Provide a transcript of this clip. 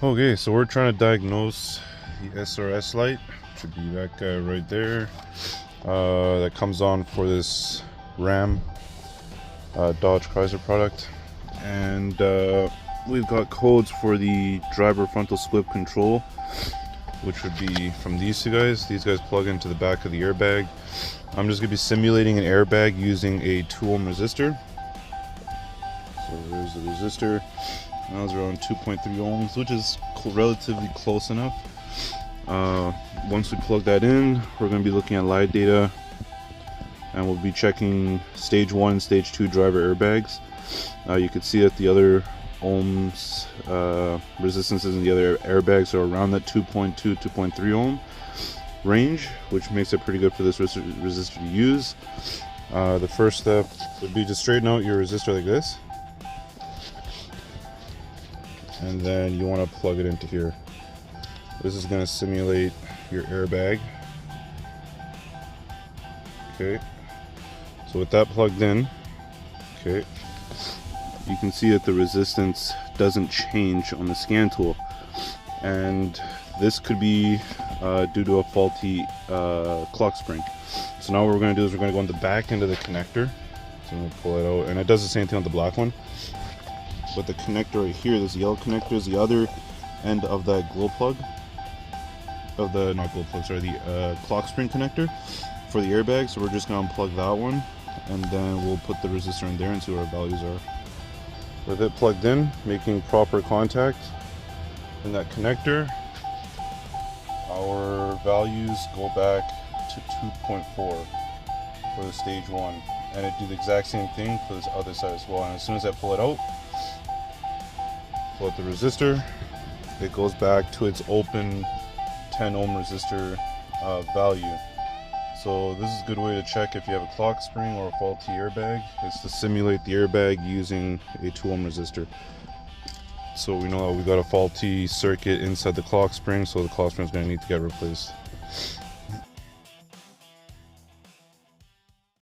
Okay, so we're trying to diagnose the SRS light. Should be that guy right there. That comes on for this Ram Dodge Chrysler product. And we've got codes for the driver frontal squib control, which would be from these two guys. These guys plug into the back of the airbag. I'm just going to be simulating an airbag using a 2 ohm resistor. So there's the resistor. That was around 2.3 ohms, which is relatively close enough. Once we plug that in, we're going to be looking at live data, and we'll be checking stage 1 and stage 2 driver airbags. You can see that the other ohms resistances in the other airbags are around that 2.2, 2.3 ohm range, which makes it pretty good for this resistor to use. The first step would be to straighten out your resistor like this, and then you want to plug it into here. This is going to simulate your airbag. Okay, so with that plugged in, okay, you can see that the resistance doesn't change on the scan tool, and this could be due to a faulty clock spring. So now what we're going to do is we're going to go on the back end of the connector. So I'm going to pull it out, and it does the same thing on the black one. But the connector right here, this yellow connector, is the other end of that glow plug, of the, not glow plug, sorry, the clock spring connector for the airbag. So we're just going to unplug that one, and then we'll put the resistor in there and see what our values are. With it plugged in, making proper contact in that connector, our values go back to 2.4 for the stage 1, and it do the exact same thing for this other side as well. And as soon as I pull it out, pull out the resistor, it goes back to its open 10 ohm resistor value. So this is a good way to check if you have a clock spring or a faulty airbag, is to simulate the airbag using a 2 ohm resistor. So we know that we got a faulty circuit inside the clock spring, so the clock spring is going to need to get replaced.